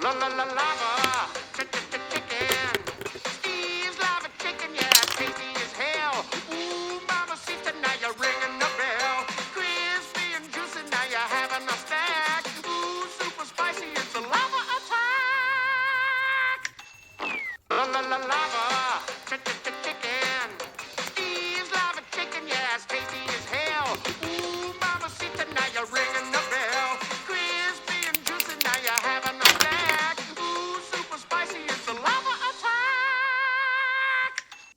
La la la lava, chicken. Steve's lava chicken, yeah, tasty as hell. Ooh, mama, sister, now you're ringing the bell. Crispy and juicy, now you're having a snack. Ooh, super spicy, it's a lava attack. La la la la.